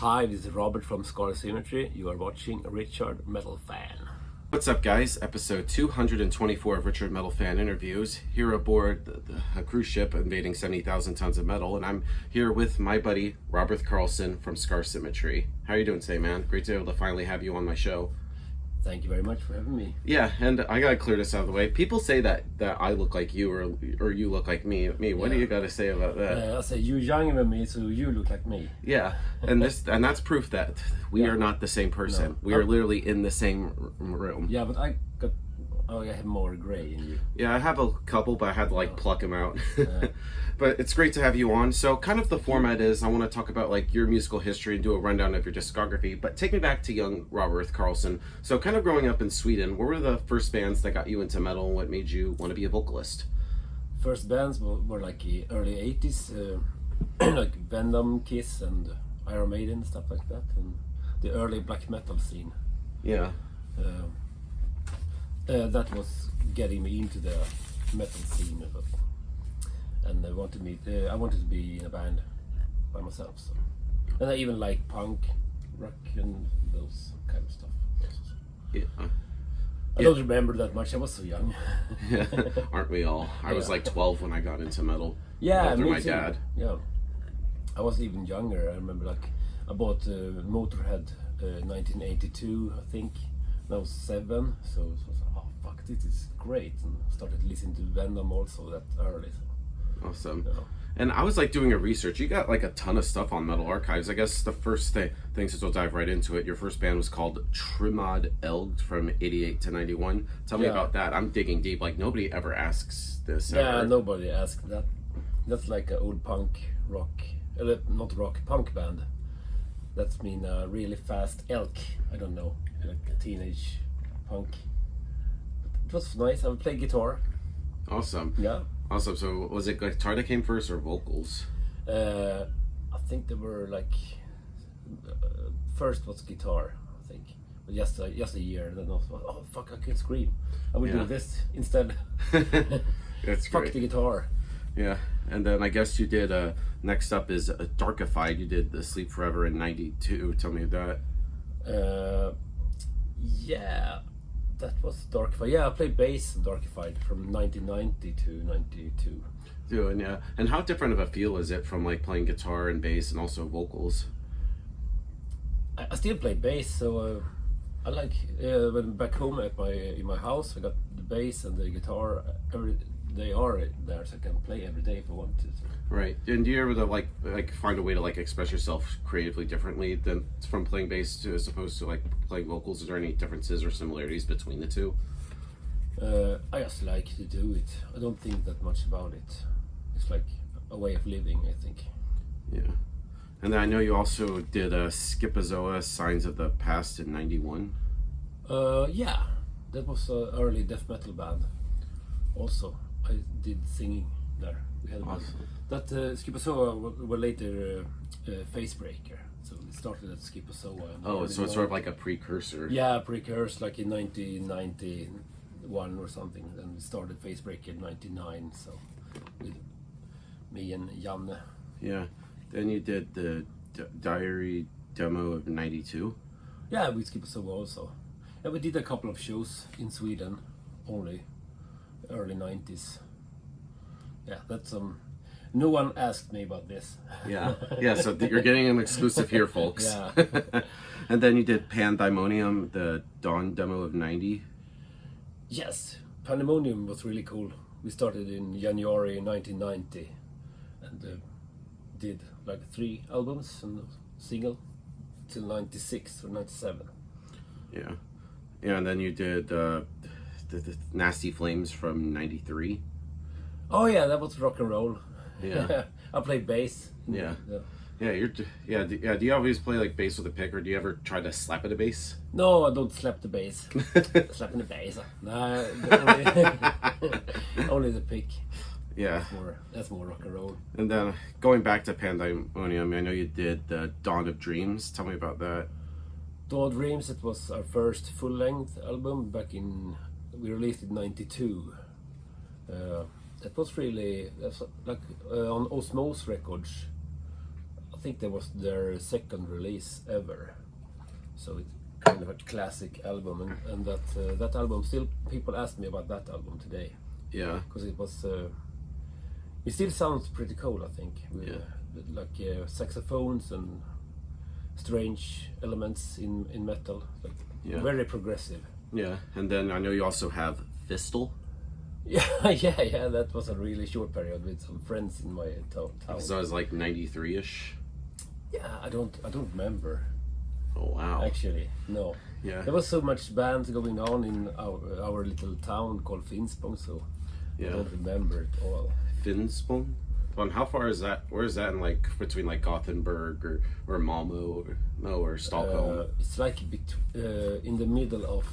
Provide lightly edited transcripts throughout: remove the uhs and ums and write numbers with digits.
Hi, this is Robert from Symmetry. You are watching RichardMetalFan. What's up, guys? Episode 224 of RichardMetalFan interviews. Here aboard a cruise ship invading 70,000 tons of metal, and I'm here with my buddy Roberth Karlsson from Symmetry. How are you doing today, man? Great to be able to finally have you on my show. Thank you very much for having me. Yeah, and I gotta clear this out of the way. People say that I look like you or you look like me. What do you gotta say about that? I say you're younger than me, so you look like me. Yeah, and that's proof that we are not the same person. No. We are literally in the same room. Yeah, but I have more gray in you. Yeah, I have a couple, but I had to pluck them out. But it's great to have you on. So kind of the format is I want to talk about your musical history and do a rundown of your discography, but take me back to young Roberth Karlsson. So kind of growing up in Sweden, what were the first bands that got you into metal and what made you want to be a vocalist? First bands were like the early 80s, like Venom, Kiss and Iron Maiden, stuff like that, and the early black metal scene. Yeah. That was getting me into the metal scene, and I wanted to be in a band by myself. So, and I even like punk, rock, and those kind of stuff. Yeah. I don't remember that much. I was so young. Aren't we all? I was like 12 when I got into metal. Yeah, after me my too. dad. Yeah, I was even younger. I remember I bought Motorhead 1982, I think. When I was 7, so it was fuck, this is great, and started listening to Venom also that early. So. Awesome. Yeah. And I was doing a research. You got a ton of stuff on Metal Archives. I guess the first thing, since we'll dive right into it, your first band was called Trimod Elg from 88 to 91. Tell me about that. I'm digging deep. Nobody ever asks this. Yeah, ever. nobody asked that. That's like an old punk rock, not rock, punk band. That's mean really fast elk. I don't know, like a teenage punk. But it was nice. I would play guitar. Awesome. Yeah. Awesome. So was it guitar that came first or vocals? I think they were first was guitar, I think, but just a year. Then also, oh fuck, I can scream. I will do this instead. That's Fuck great. the guitar. Yeah, and then I guess you did. Next up is Darkified. You did the Sleep Forever in '92. Tell me that. Yeah, that was Darkified. Yeah, I played bass in Darkified from 1990 to 92. Doing yeah. And how different of a feel is it from playing guitar and bass and also vocals? I still play bass, so I like when back home in my house I got the bass and the guitar. They are there, so I can play every day if I want to. Right. And do you ever find a way to express yourself creatively differently than from playing bass to as opposed to playing vocals? Is there any differences or similarities between the two? I just like to do it. I don't think that much about it. It's like a way of living, I think. Yeah. And then I know you also did Skipazoa, Signs of the Past in '91. Yeah, that was an early death metal band. Also, I did singing there. We had awesome. That Skipazoa were later Facebreaker. So it started at Skipazoa. Oh, so it's sort of like a precursor. Yeah, precursor, in 1991 or something. Then we started Facebreaker in '99. So with me and Janne. Yeah. Then you did the Diary demo of '92. Yeah, with Skipazoa also. Yeah, we did a couple of shows in Sweden only. Early 90s. Yeah, that's no one asked me about this. Yeah, so you're getting an exclusive here, folks. Yeah. And then you did Pandemonium, the Dawn demo of '90. Yes, Pandemonium was really cool. We started in January 1990 and did 3 albums and a single till 96 or 97. Yeah, and then you did the Nasty Flames from '93. Oh yeah, that was rock and roll. Yeah. I played bass. Yeah. Do you always play bass with a pick, or do you ever try to slap at a bass? No, I don't slap the bass. Slapping the bass. No, only the pick. Yeah. That's more rock and roll. And then going back to Pandemonium, I know you did the Dawn of Dreams. Tell me about that. Dawn of Dreams, it was our first full-length album we released it in '92. That was really on Osmose Records. I think that was their second release ever. So it's kind of a classic album, and that album still people ask me about that album today. Yeah. Because it was, it still sounds pretty cool, I think. With, like saxophones and strange elements in metal, like very progressive. Yeah, and then I know you also have Fistel. Yeah, that was a really short period with some friends in my town. So it was like 93-ish. Yeah, I don't remember. Oh wow. Actually, no. Yeah. There was so much bands going on in our little town called Finspång, so I don't remember it all. Finspång? And how far is that? Where is that in like between like Gothenburg or Malmo or Stockholm? It's like in the middle of,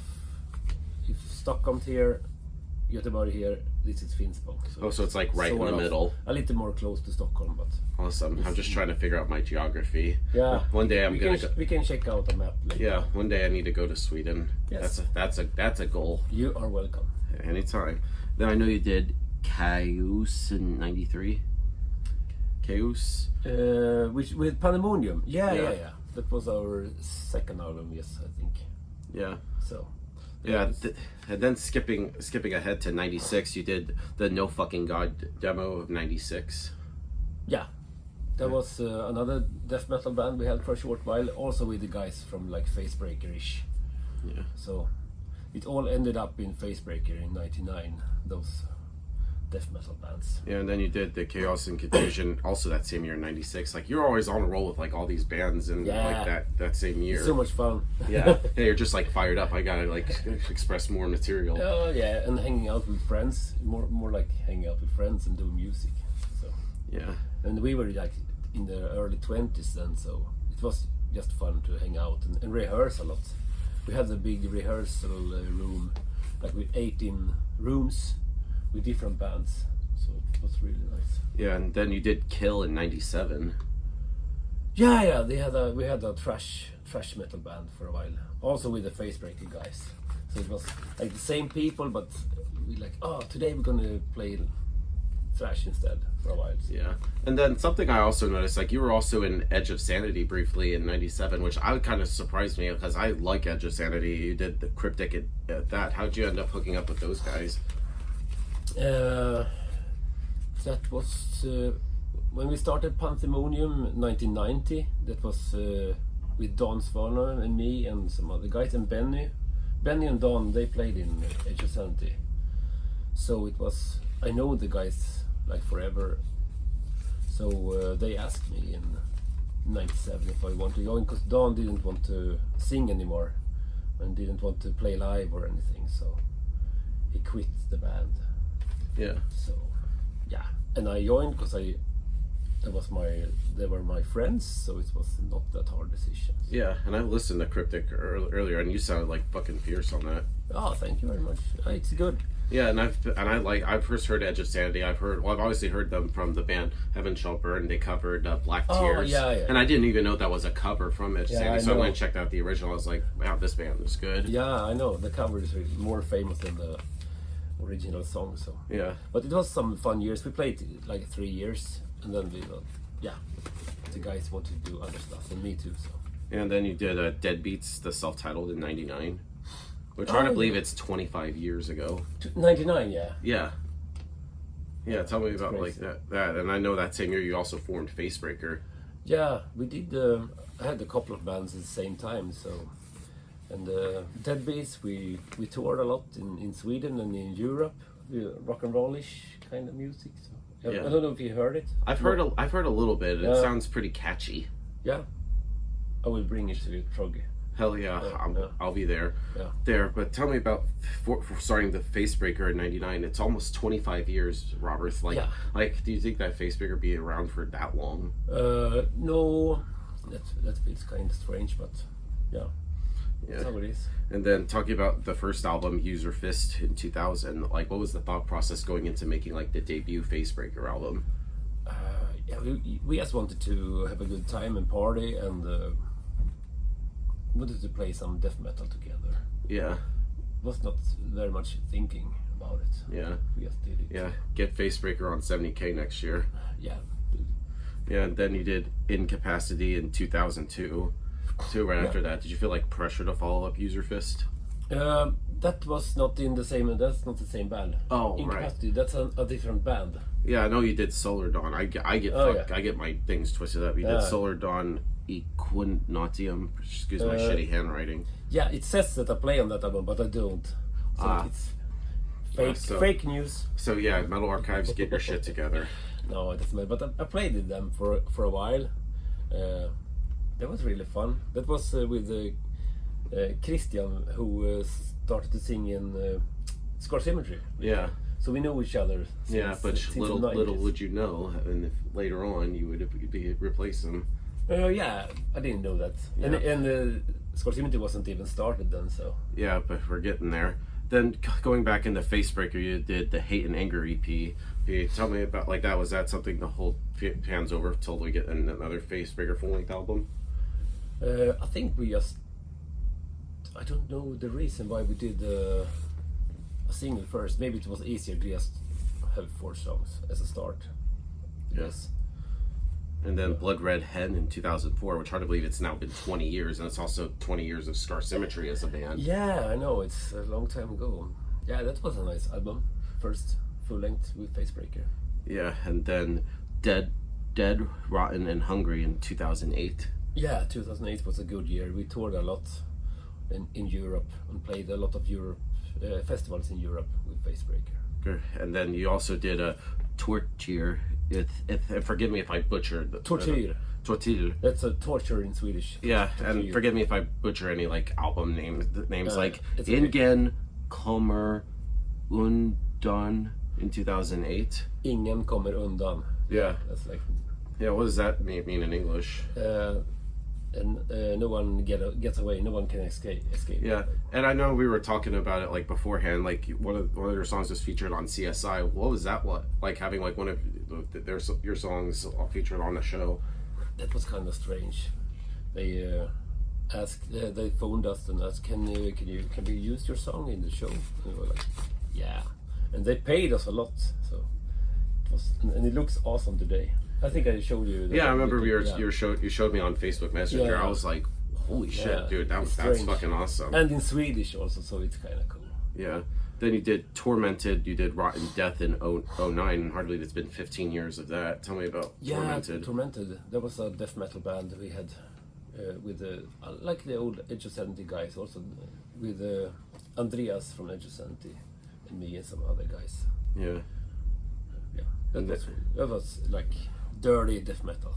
if Stockholm's here, Göteborg here, this is Finspång. So it's like right in the middle. A little more close to Stockholm, but awesome. I'm just trying to figure out my geography. Yeah. One day we can check out a map later. Yeah. One day I need to go to Sweden. Yes. That's a goal. You are welcome. Anytime. Then I know you did Chaos in '93. Chaos. With Pandemonium. Yeah. That was our second album. Yes, I think. Yeah. So. Yeah, and then skipping ahead to '96, you did the No Fucking God demo of '96. Yeah, that was another death metal band we had for a short while, also with the guys from like Facebreaker-ish. Yeah. So it all ended up in Facebreaker in '99. Those death metal bands. Yeah, and then you did the Chaos and Confusion also that same year in '96. Like you're always on a roll with like all these bands and like that same year. It's so much fun. Yeah, you're just like fired up. I gotta like express more material. Oh yeah, and hanging out with friends, more like hanging out with friends and doing music. So yeah, and we were like in the early 20s then, so it was just fun to hang out and rehearse a lot. We had a big rehearsal room, like with 18 rooms with different bands, so it was really nice. Yeah, and then you did Kill in '97. Yeah, we had a thrash metal band for a while, also with the Facebreaker guys. So it was like the same people, but we like, today we're gonna play thrash instead for a while. So. Yeah, and then something I also noticed, like you were also in Edge of Sanity briefly in '97, which I kind of surprised me because I like Edge of Sanity. You did the Cryptic at that. How'd you end up hooking up with those guys? That was when we started Pandemonium 1990. That was with Don Svaner and me and some other guys, and Benny and Don, they played in Edge of Sanity. So it was, I know the guys like forever. So they asked me in '97 if I want to join, because Don didn't want to sing anymore and didn't want to play live or anything. So he quit the band. Yeah. So, yeah, and I joined because they were my friends, so it was not that hard decision. Yeah, and I listened to Cryptic earlier, and you sounded like fucking fierce on that. Oh, thank you very much. It's good. Yeah, and I've first heard Edge of Sanity. I've obviously heard them from the band Heaven Shall Burn. They covered Black Tears. Yeah. And I didn't even know that was a cover from Edge of Sanity. So I went and checked out the original. I was like, wow, this band is good. Yeah, I know. The cover is more famous than the original song. So yeah, but it was some fun years. We played like 3 years, and then the guys wanted to do other stuff, and me too. So. And then you did Deadbeats, the self-titled in '99. We're trying to believe it's 25 years ago. 99, yeah. Yeah, tell me about like that. And I know that same year you also formed Facebreaker. Yeah, we did. I had a couple of bands at the same time. So, and Deadbeats, we toured a lot in Sweden and in Europe, rock and rollish kind of music. So I don't know if you heard it. I've heard a little bit. It sounds pretty catchy. Yeah, I will bring it to you, Troggy. Hell yeah, I'll be there. Yeah. There, but tell me about for starting the Facebreaker in '99. It's almost 25 years, Roberth. Like, do you think that Facebreaker be around for that long? No, that feels kind of strange, but yeah, that's how it is. And then talking about the first album, User Fist, in 2000. Like, what was the thought process going into making like the debut Facebreaker album? Yeah, we just wanted to have a good time and party, and wanted to play some death metal together. Yeah. Was not very much thinking about it. Yeah. We just did it. Yeah. Get Facebreaker on 70K next year. Yeah. Yeah, and then you did Incapacity in 2002. So right after that, did you feel like pressure to follow up User Fist? That was not in the same. That's not the same band. Oh, Incapacity, that's a different band. Yeah, I know you did Solar Dawn. I get my things twisted up. You did Solar Dawn Equinoctium. Excuse my shitty handwriting. Yeah, it says that I play on that album, but I don't. So it's fake news. So yeah, Metal Archives, get your shit together. No, it doesn't matter. But I played with them for a while. That was really fun. That was with Christian, who started to sing in Symmetry. Yeah. So we know each other. Since little would you know, and if later on you would be replace him. Yeah, I didn't know that. Yeah. And Symmetry wasn't even started then, so. Yeah, but we're getting there. Then going back into Facebreaker, you did the Hate and Anger EP. Can you tell me about that? Was that something to hold fans over till we get another Facebreaker full-length album? I think we just. I don't know the reason why we did a single first. Maybe it was easier to just have 4 songs as a start. Yes. And then Blood Red Hen in 2004, which hard to believe it's now been 20 years, and it's also 20 years of Symmetry as a band. Yeah, I know, it's a long time ago. Yeah, that was a nice album. First full length with Facebreaker. Yeah, and then Dead, Rotten, and Hungry in 2008. Yeah, 2008 was a good year. We toured a lot in Europe and played a lot of festivals in Europe with Facebreaker. And then you also did a Torture. Forgive me if I butchered the Tortyr. Tortyr. That's a torture in Swedish. Yeah, Tortyr. and forgive me if I butcher any album names like Ingen kommer undan in 2008. Ingen kommer undan. Yeah, that's like. Yeah, what does that mean in English? And no one gets away. No one can escape. Yeah, and I know we were talking about it beforehand. One of your songs was featured on CSI. What was that like having one of your songs featured on the show? That was kind of strange. They asked. They phoned us and asked, "Can we use your song in the show?" And we were like, "Yeah." And they paid us a lot. So it was, and it looks awesome today. I think I showed you. Yeah, I remember you showed me on Facebook Messenger. Yeah. I was like, "Holy shit, dude! That's fucking awesome!" And in Swedish also, so it's kind of cool. Yeah. Then you did Tormented. You did Rotten Death in 2009, and hardly it's been 15 years of that. Tell me about Tormented. Tormented. That was a death metal band that we had with like the old Edge of Sanity guys, also with Andreas from Edge of Sanity, and me and some other guys. Yeah. Yeah. That was like dirty death metal.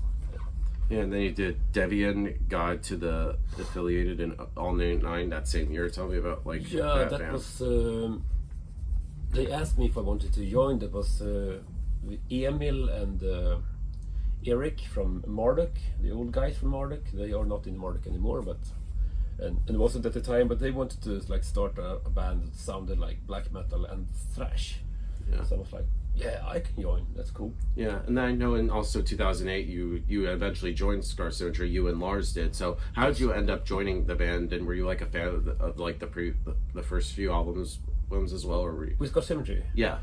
Yeah, and then you did Deviant God to the Affiliated in All 99 that same year. Tell me about that band. Was they asked me if I wanted to join. That was with Emil and Eric from Marduk, the old guys from Marduk. They are not in Marduk anymore, but and it wasn't at the time. But they wanted to start a band that sounded like black metal and thrash. Yeah. So I was like, yeah, I can join. That's cool. Yeah, and then I know in also 2008 you eventually joined Symmetry. You and Lars did. So how did you end up joining the band? And were you a fan of the first few albums as well, or were you... with Symmetry? Yeah.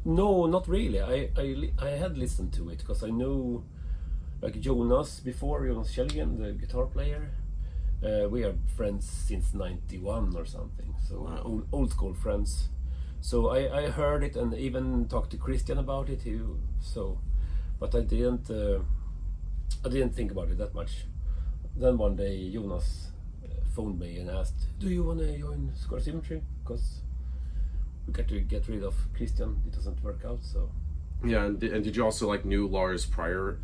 No, not really. I had listened to it because I know Jonas before, Jonas Kjellgren, the guitar player. We are friends since '91 or something. So wow. old school friends. So I heard it and even talked to Christian about it. But I didn't think about it that much. Then one day Jonas phoned me and asked, "Do you want to join Symmetry? Because we got to get rid of Christian. It doesn't work out." So. Yeah, and did you also knew Lars prior?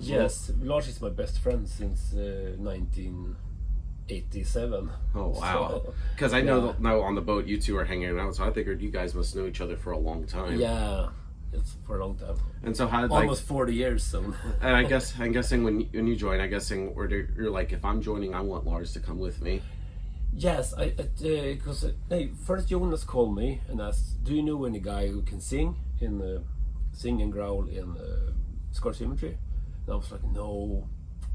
Yes, Lars is my best friend since 1987. Oh wow! Because I know now on the boat you two are hanging out, so I figured you guys must know each other for a long time. Yeah, it's for a long time. And so how did almost 40 years. So. And I'm guessing when you join, you're like, if I'm joining, I want Lars to come with me. Yes, because first Jonas called me and asked, "Do you know any guy who can sing and growl in Symmetry?" And I was like, "No,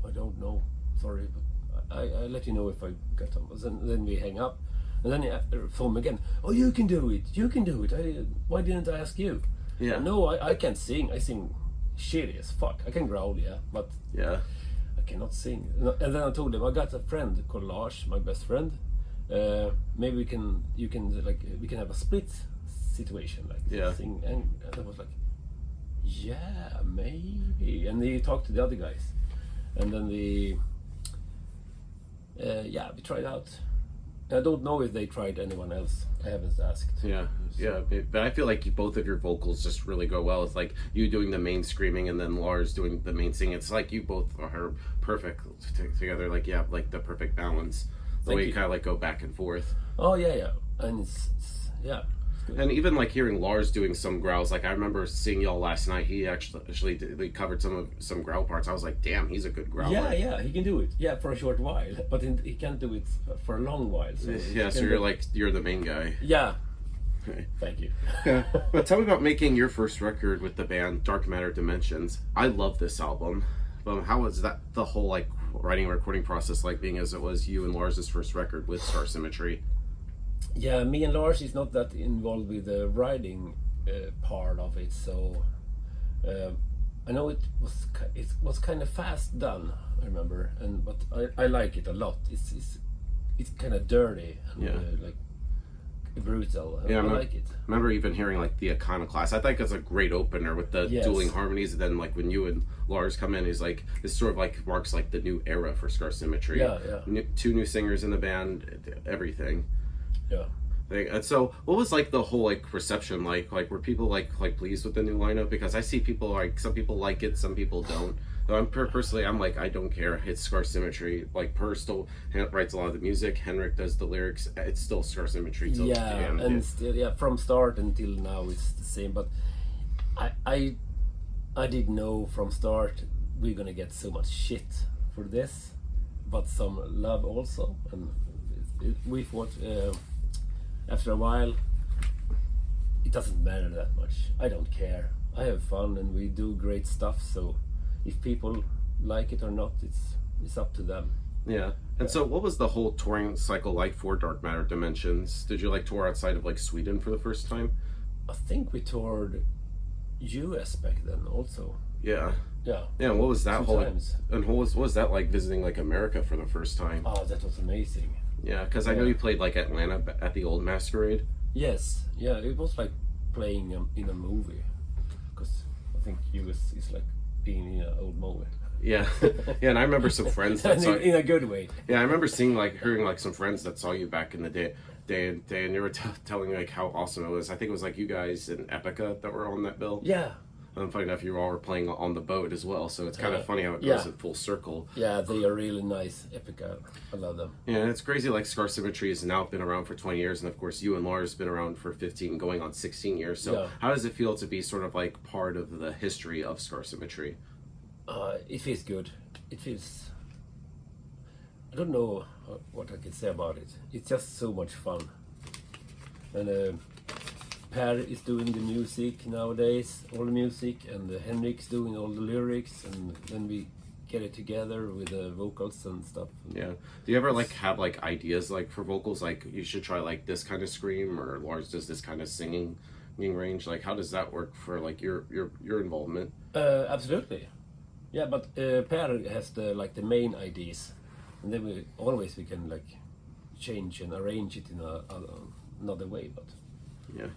I don't know. Sorry, but I'll let you know if I get them." Then we hang up, and then he phoned me again. "Oh, you can do it. You can do it. Why didn't I ask you?" Yeah. "No, I can't sing. I sing shitty as fuck. I can growl, yeah, but Yeah. I cannot sing. And then I told him I got a friend called Lars, my best friend. Maybe we can have a split situation, like Yeah. sing. And I was like, yeah, maybe. And he talked to the other guys, and then we tried out. I don't know if they tried anyone else. I haven't asked. Yeah, but I feel like both of your vocals just really go well. It's like you doing the main screaming and then Lars doing the main singing. It's like you both are perfect together. Like you have like the perfect balance. The way you kind of like go back and forth. Oh yeah, and it's good. And even like hearing Lars doing some growls, like I remember seeing y'all last night. He actually covered some growl parts. I was like, damn, he's a good growler. Yeah, he can do it. Yeah, for a short while, but he can't do it for a long while. So yeah, so you're the main guy. Yeah. Okay. Thank you. Yeah, but tell me about making your first record with the band Dark Matter Dimensions. I love this album. How was that the whole like writing and recording process like, being as it was you and Lars' first record with Star Symmetry? Yeah, me and Lars is not that involved with the writing part of it, so I know it was kind of fast done. I remember, but I like it a lot. It's kind of dirty and like brutal. I like it. I remember even hearing like the Iconoclast. I think it's a great opener with the dueling harmonies, and then like when you and Lars come in, he's like, this sort of like marks like the new era for Scar Symmetry. Yeah. Two new singers in the band, everything. Yeah. And so, what was like the whole like reception like? Like, were people like pleased with the new lineup? Because I see people like, some people like it, some people don't. So I'm personally, I'm like, I don't care. It's Scar Symmetry. Like, Per still writes a lot of the music. Henrik does the lyrics. It's still Scar Symmetry. Still Still, from start until now it's the same. But I did know from start we're gonna get so much shit for this, but some love also, and we thought. After a while, it doesn't matter that much. I don't care. I have fun and we do great stuff. So if people like it or not, it's up to them. Yeah. And so what was the whole touring cycle like for Dark Matter Dimensions? Did you like tour outside of like Sweden for the first time? I think we toured US back then also. Yeah. Yeah. Yeah, and what was that whole times. And what was that like, visiting like America for the first time? Oh, that was amazing. Yeah, because I know you played like Atlanta at the old Masquerade. Yes, yeah, it was like playing in a movie, because I think US is like being in an old movie. Yeah, yeah, and I remember some friends that saw in a good way. Yeah, I remember hearing like some friends that saw you back in the day, and they were telling like how awesome it was. I think it was like you guys and Epica that were on that bill. Yeah. And funny enough, you all were playing on the boat as well, so it's kind of funny how it goes in full circle. Yeah, they are really nice. Epica, I love them. Yeah, and it's crazy, like Scar Symmetry has now been around for 20 years, and of course you and Lars have been around for 15, going on 16 years. So how does it feel to be sort of like part of the history of Scar Symmetry? It feels good. It feels... I don't know what I can say about it. It's just so much fun. And Per is doing the music nowadays, all the music, and Henrik's doing all the lyrics, and then we get it together with the vocals and stuff. Yeah. Do you ever like have like ideas like for vocals, like you should try like this kind of scream, or Lars does this kind of singing range? Like, how does that work for like your involvement? Absolutely. Yeah, but Per has the main ideas, and then we can like change and arrange it in another way. But yeah.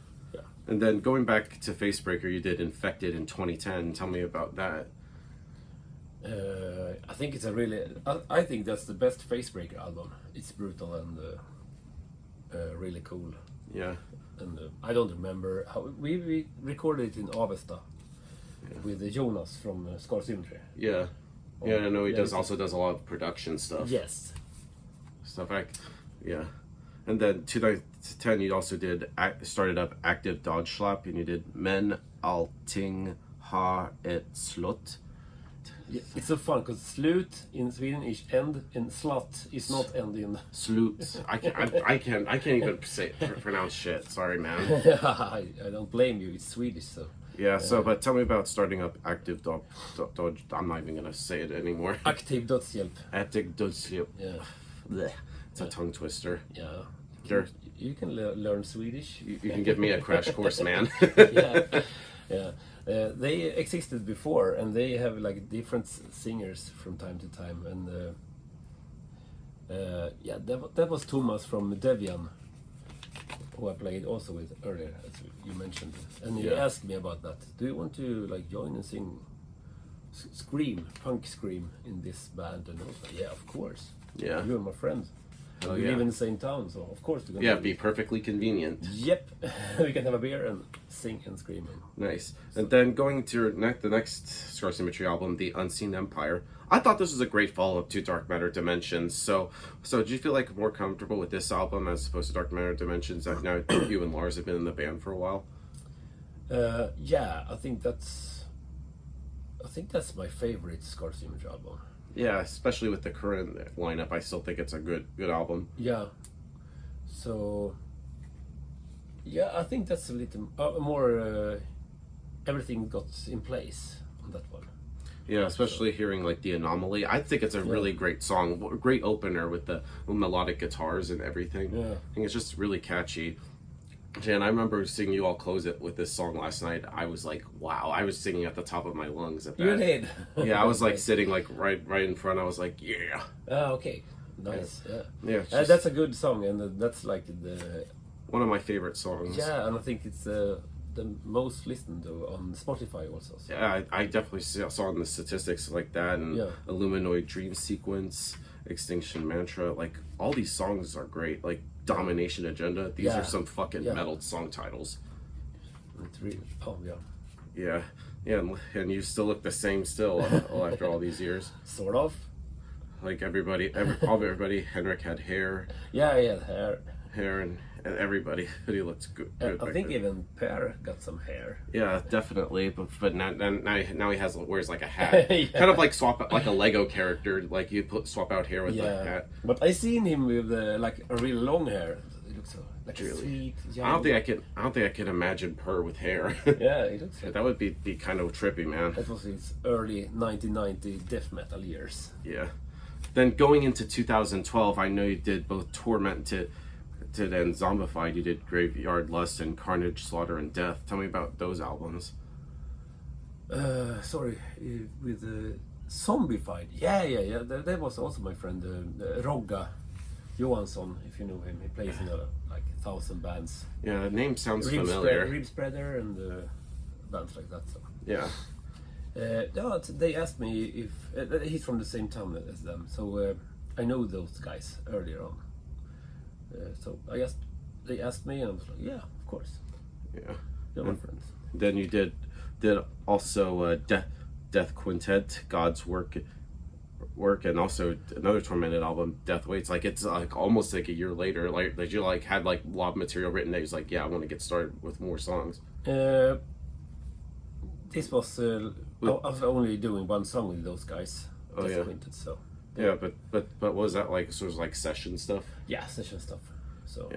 And then going back to Facebreaker, you did Infected in 2010. Tell me about that. I think it's I think that's the best Facebreaker album. It's brutal and really cool. Yeah. And I don't remember how we recorded it in Avesta with Jonas from Scar Symmetry. Yeah. Yeah, I know he also does a lot of production stuff. Yes. Stuff like, yeah. And then 2010, you also started up Active Dodge Slap, and you did Men Allting Har ett Slott. Yeah, it's so fun because slut in Sweden is end, and slut is not end in. Slut. I can't even pronounce shit. Sorry, man. I don't blame you. It's Swedish, so. Yeah. So, but tell me about starting up Active Dodge. I'm not even gonna say it anymore. Aktiv Dödshjälp. Active Dodge. Yeah. Blech. It's a tongue twister. Yeah. You can learn Swedish. You can give me a crash course, man. Yeah. Yeah, they existed before, and they have like different singers from time to time. And yeah, that was Thomas from Devian, who I played also with earlier, as you mentioned. And he asked me about that. Do you want to like join and sing scream, punk scream in this band? And I was like, yeah, of course. Yeah. You're my friend. Oh, We live in the same town, so of course we're gonna. Yeah, it'd be perfectly convenient. Yep, we can have a beer and sing and scream. Nice. And then going to your the next Scar Symmetry album, The Unseen Empire. I thought this was a great follow-up to Dark Matter Dimensions. So do you feel like more comfortable with this album as opposed to Dark Matter Dimensions? I've now you and Lars have been in the band for a while. Yeah, I think that's my favorite Scar Symmetry album. Yeah, especially with the current lineup, I still think it's a good album. Yeah. So yeah, I think that's a little more. Everything got in place on that one. Yeah, especially hearing like The Anomaly. I think it's a really great song, great opener with the melodic guitars and everything. Yeah. I think it's just really catchy. And I remember seeing you all close it with this song last night. I was like, wow! I was singing at the top of my lungs at that. You did. Yeah, I was like sitting like right in front. I was like, yeah. Okay. Nice. Yeah. Yeah. Just That's a good song, and that's like the. one of my favorite songs. Yeah, and I think it's the most listened to on Spotify also. So. Yeah, I definitely saw in the statistics like that, and Illuminoid Dream Sequence, Extinction Mantra. Like all these songs are great. Like Domination Agenda. These are some fucking metal song titles. It's really, oh yeah. Yeah, and you still look the same still after all these years. Sort of. Like everybody, Henrik had hair. Yeah, hair. Hair and everybody. He looks good. I think even Per got some hair. Yeah, definitely. But now he wears like a hat. Kind of like swap like a Lego character. Like you swap out hair with the hat. But I seen him with like a really long hair. It looks so like really sweet. I don't think I can imagine Per with hair. Yeah, it looks. That would be kind of trippy, man. That was his early 1990 death metal years. Yeah. Then going into 2012, I know you did both Tormented and Zombified. You did Graveyard Lust and Carnage, Slaughter, and Death. Tell me about those albums. Sorry, with Zombified. Yeah. That was also my friend Rogga Johansson, if you know him. He plays in like 1,000 bands. Yeah, the name sounds familiar. Rib Spreader and bands like that. So. Yeah. They asked me if he's from the same town as them, so I know those guys earlier on. So they asked me, and I was like, yeah, of course. Yeah, they're my friends. Then you did also Death Quintet, God's Work, and also another Tormented album, Death Waits. Like it's like almost like a year later. Like that you like had like a lot of material written. That he was like, yeah, I want to get started with more songs. This was I was only doing one song with those guys. Oh yeah. Quintet, so. Yeah, but what was that like? Sort of like session stuff. Yeah, session stuff. So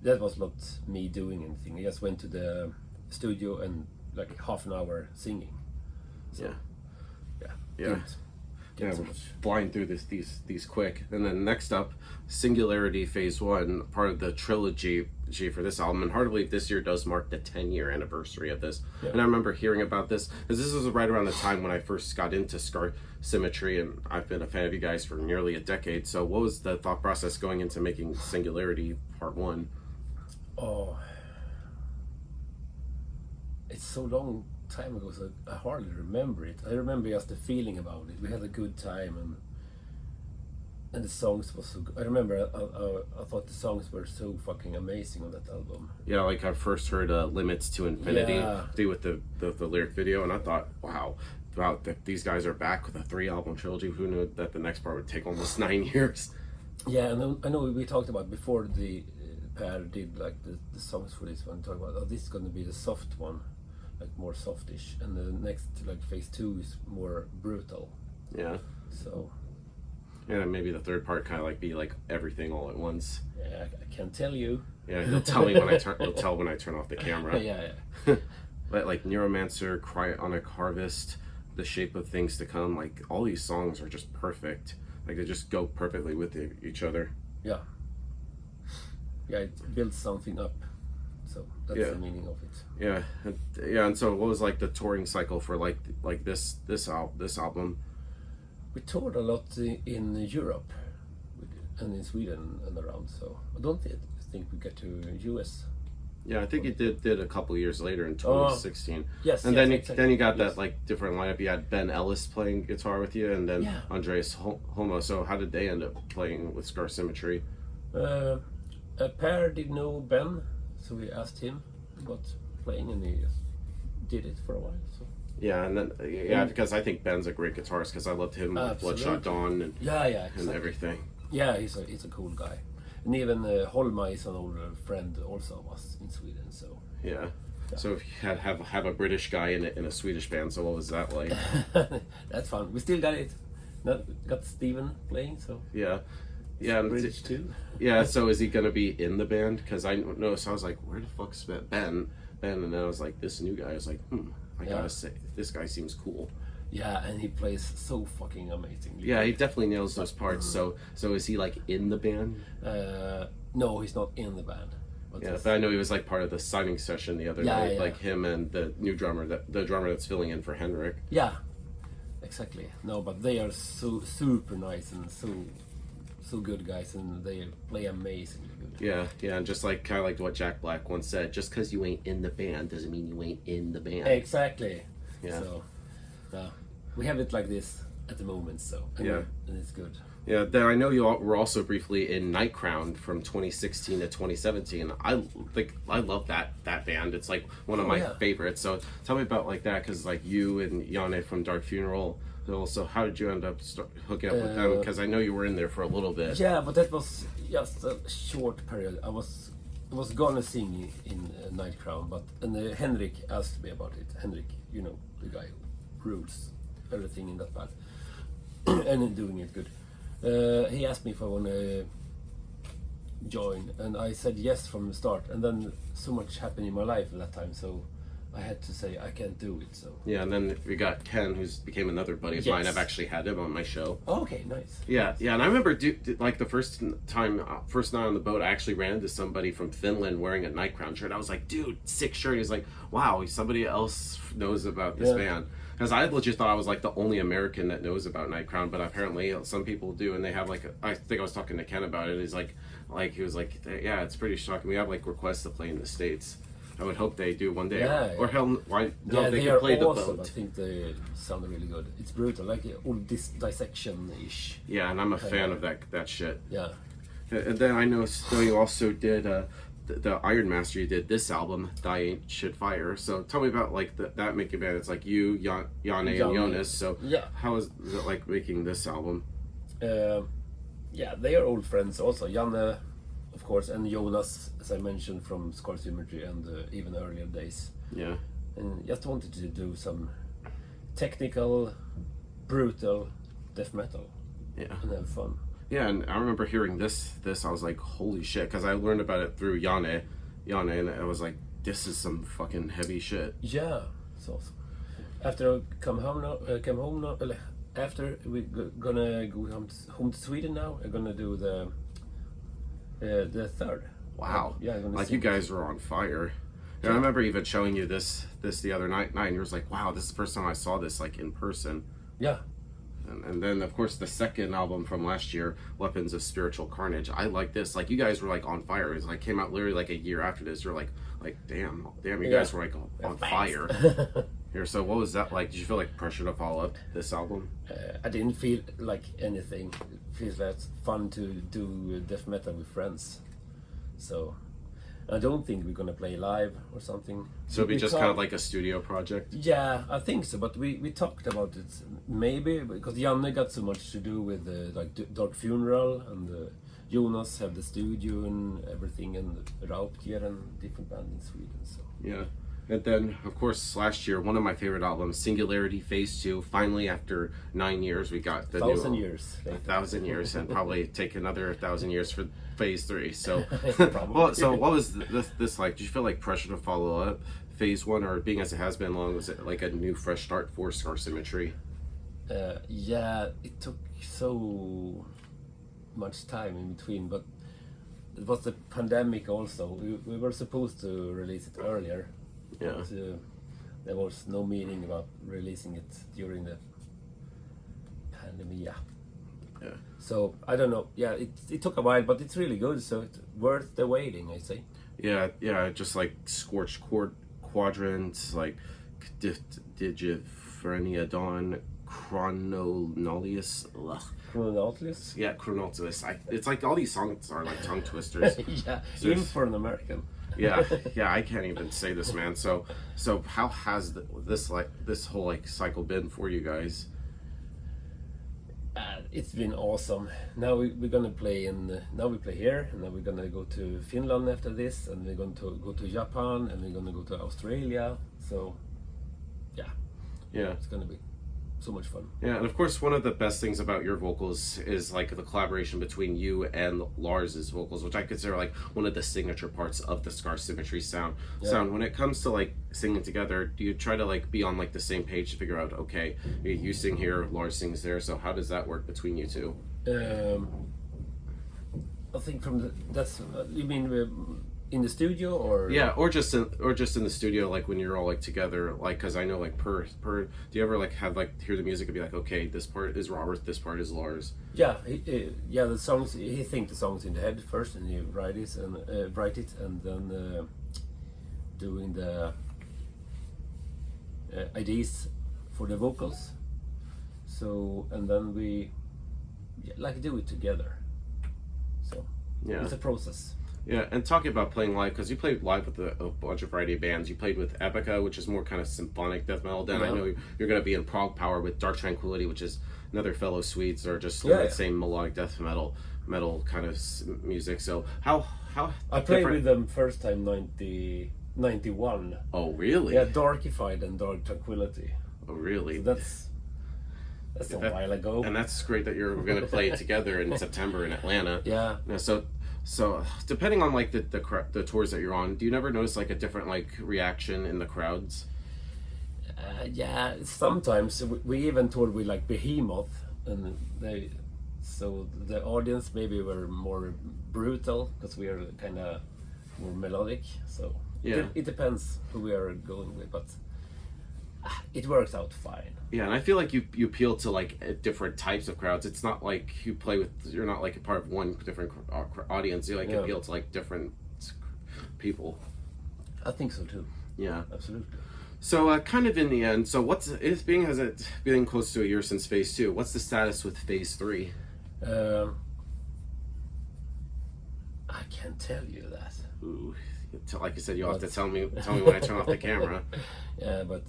that was not me doing anything. I just went to the studio and like half an hour singing. So, yeah. We're flying through these quick. And then next up, Singularity Phase 1, part of the trilogy for this album. And hard to believe this year does mark the 10-year anniversary of this. Yeah. And I remember hearing about this, because this was right around the time when I first got into Scar Symmetry, and I've been a fan of you guys for nearly a decade. So what was the thought process going into making Singularity Part 1? Oh, it's so long time ago, so I hardly remember it. I remember just the feeling about it. We had a good time, and the songs was so good. I remember I thought the songs were so fucking amazing on that album. Yeah, like I first heard Limits to Infinity with the lyric video, and I thought, wow, these guys are back with a 3-album trilogy. Who knew that the next part would take almost 9 years? Yeah, and I know we talked about before the Per did like the songs for this one. Talking about this is going to be the soft one, like more softish, and the next like phase 2 is more brutal. Yeah. So. Yeah, maybe the third part kind of like be like everything all at once. Yeah, I can't tell you. Yeah, he'll tell me when I turn. He'll tell when I turn off the camera. Yeah. But like Neuromancer, Cryonic Harvest, The Shape of Things to Come, like all these songs are just perfect. Like they just go perfectly with each other. Yeah. Yeah, it builds something up. So that's Yeah. the meaning of it. Yeah, and so what was like the touring cycle for like this album? We toured a lot in Europe and in Sweden and around. So I don't think we get to US. Yeah, I think you did a couple years later in 2016. Yes, and yes, then exactly. then you got Yes. that like different lineup. You had Ben Ellis playing guitar with you, and then Yeah. Andreas Homo. So how did they end up playing with Scar Symmetry? Per didn't know Ben, so we asked him about playing, and he just did it for a while. So Yeah, and then because I think Ben's a great guitarist because I loved him with Bloodshot Dawn and yeah, exactly. and everything. Yeah, he's a cool guy, and even Holma is an older friend also of us in Sweden. So Yeah. So if you have a British guy in a Swedish band, so what was that like? that's fun. We still got it. Got Steven playing, so Yeah. Yeah, and British too. yeah. So is he gonna be in the band? Because I noticed I was like, where the fuck's Ben? And then I was like, this new guy. I was like, I gotta say, this guy seems cool. Yeah, and he plays so fucking amazing. Yeah, he definitely nails those parts. So is he like in the band? No, he's not in the band. But Yeah, but I know he was like part of the signing session the other night. Like him and the new drummer, the drummer that's filling in for Henrik. Yeah, exactly. No, but they are so super nice and so good guys, and they play amazingly good. Yeah, and just like kind of like what Jack Black once said, just because you ain't in the band doesn't mean you ain't in the band. Exactly. Yeah. So, we have it like this at the moment. So and it's good. Yeah, then I know you all were also briefly in Night Crown from 2016 to 2017. I love that band. It's like one of my favorites. So tell me about like that, because like you and Janne from Dark Funeral. Also, how did you end up hooking up with them? Because I know you were in there for a little bit. Yeah, but that was just a short period. I was gonna sing in Night Crown, but Henrik asked me about it. Henrik, you know, the guy who rules everything in that band and doing it good. He asked me if I want to join, and I said yes from the start. And then so much happened in my life at that time, so I had to say I can't do it. So yeah, and then we got Ken, who's became another buddy of mine. I've actually had him on my show. Oh, okay, nice. Yeah, and I remember like the first night on the boat, I actually ran into somebody from Finland wearing a Night Crown shirt. I was like, dude, sick shirt. He's like, wow, somebody else knows about this band. Because I legit thought I was like the only American that knows about Night Crown, but apparently some people do, and they have like I think I was talking to Ken about it. He's like he was like, yeah, it's pretty shocking. We have like requests to play in the States. I would hope they do one day. Or hell, why? No, Yeah, they they can are play the awesome. boat. I think they sound really good. It's brutal, like all this dissection-ish. Yeah, and I'm a fan of that shit. Yeah. And then I know you also did the Iron Master. You did this album, Die Ain't Shit Fire. So tell me about like that making band. It's like you, Janne, and Jonas. So how is it like making this album? Yeah, they are old friends also. Janne, of course, and Jonas, as I mentioned, from Scar Symmetry and even earlier days. Yeah. And just wanted to do some technical, brutal death metal. Yeah. And have fun. Yeah, and I remember hearing this. I was like, holy shit, because I learned about it through Janne, and I was like, this is some fucking heavy shit. Yeah, it's awesome. After I came home now, after we're gonna go home to Sweden now, we're gonna do the third. Wow. Yeah, I'm gonna like sing. you guys were on fire. And I remember even showing you this the other night, and you was like, wow, this is the first time I saw this like in person. Yeah. And then of course the second album from last year, Weapons of Spiritual Carnage. I like this. Like you guys were like on fire. It was like came out literally like a year after this. You're like damn, you guys were like on fire. Here, so what was that like? Did you feel like pressure to follow up this album? I didn't feel like anything. It feels like it's fun to do death metal with friends. So I don't think we're gonna play live or something. So it'd be just kind of like a studio project? Yeah, I think so, but we talked about it maybe because Janne got so much to do with like Dark Funeral, and Jonas have the studio and everything, and Raupkier and different band in Sweden. So yeah. And then, of course, last year, one of my favorite albums, Singularity Phase 2. Finally, after 9 years, we got the 1,000 years. 1,000 years, and probably take another 1,000 years for Phase 3. So, Probably. so what was this like? Did you feel like pressure to follow up Phase 1, or being as it has been long, was it like a new fresh start for Scar Symmetry? Yeah, it took so much time in between, but it was the pandemic also. We were supposed to release it earlier. Yeah. But, there was no meaning about releasing it during the pandemic. Yeah. So I don't know. Yeah, it took a while, but it's really good. So it's worth the waiting, I say. Yeah, just like scorched quadrants, like Digiphrenia Dawn, Chronolius. Chronolius? Yeah, Chronolius. It's like all these songs are like tongue twisters. Yeah, So even for an American. yeah, I can't even say this, man. So how has this whole like cycle been for you guys? It's been awesome. Now we're gonna play now we play here, and then we're gonna go to Finland after this, and we're going to go to Japan, and we're gonna go to Australia. So Yeah, it's gonna be so much fun. yeah, and of course, one of the best things about your vocals is like the collaboration between you and Lars's vocals, which I consider like one of the signature parts of the Scar Symmetry sound. When it comes to like singing together, do you try to like be on like the same page to figure out, okay, you sing here, Lars sings there, so how does that work between you two? I think that's you mean in the studio, or or just in the studio, like when you're all like together, like because I know like per do you ever like have like hear the music and be like, okay, this part is Roberth, this part is Lars? Yeah, the songs, he think the songs in the head first, and he write it, and then doing the ideas for the vocals. So, and then we like do it together. So Yeah, it's a process. yeah. And talking about playing live, because you played live with a bunch of variety of bands. You played with Epica, which is more kind of symphonic death metal. Then I know you're going to be in Prague Power with Dark Tranquility, which is another fellow Swedes, or just that same melodic death metal kind of music. So how I played with them first time 91. Oh really? Yeah, Darkified and Dark Tranquility. Oh really? So that's a while ago. And that's great that you're going to play it together in September in Atlanta. Yeah. So depending on like the tours that you're on, do you never notice like a different like reaction in the crowds? Yeah, sometimes we even toured with like Behemoth, and so the audience maybe were more brutal because we are kind of more melodic. So it depends who we are going with, but it works out fine. Yeah, and I feel like you appeal to like different types of crowds. It's not like you're not like a part of one different audience. You like appeal to like different people. I think so too. Yeah, absolutely. So kind of in the end, so it's being close to a year since phase 2, what's the status with phase 3? I can't tell you that. Ooh, like you said, you'll have to tell me when I turn off the camera. Yeah, but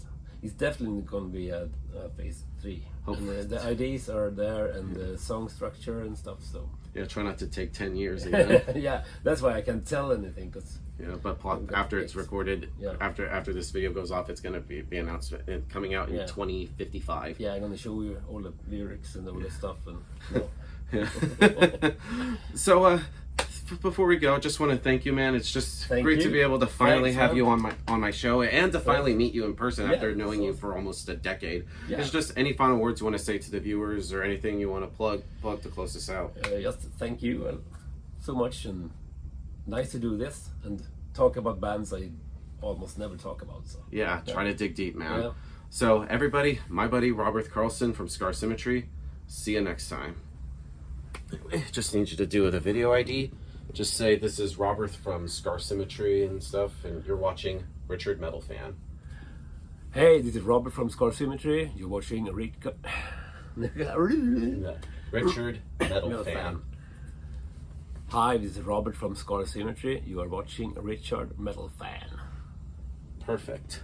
it's definitely going to be a phase 3. Hopefully. And the ideas are there, and the song structure and stuff. So yeah, try not to take 10 years again. Yeah, that's why I can't tell anything, cause but after it's recorded, after this video goes off, it's gonna be announced and coming out in 2055. Yeah, I'm gonna show you all the lyrics and all the stuff, and So before we go, I just want to thank you, man. It's just great to be able to finally have you on my show, and to finally meet you in person after knowing you for almost a decade. There's just any final words you want to say to the viewers, or anything you want to plug to close this out? Just thank you so much, and nice to do this and talk about bands I almost never talk about. So try to dig deep, man. So everybody, my buddy Roberth Karlsson from Scar Symmetry. See you next time. Just need you to do the video ID. Just say this is Roberth from Scar Symmetry and stuff, and you're watching RichardMetalFan. Hey, this is Robert from Scar Symmetry. You're watching RichardMetalFan. Hi, this is Robert from Scar Symmetry. You are watching RichardMetalFan. Perfect.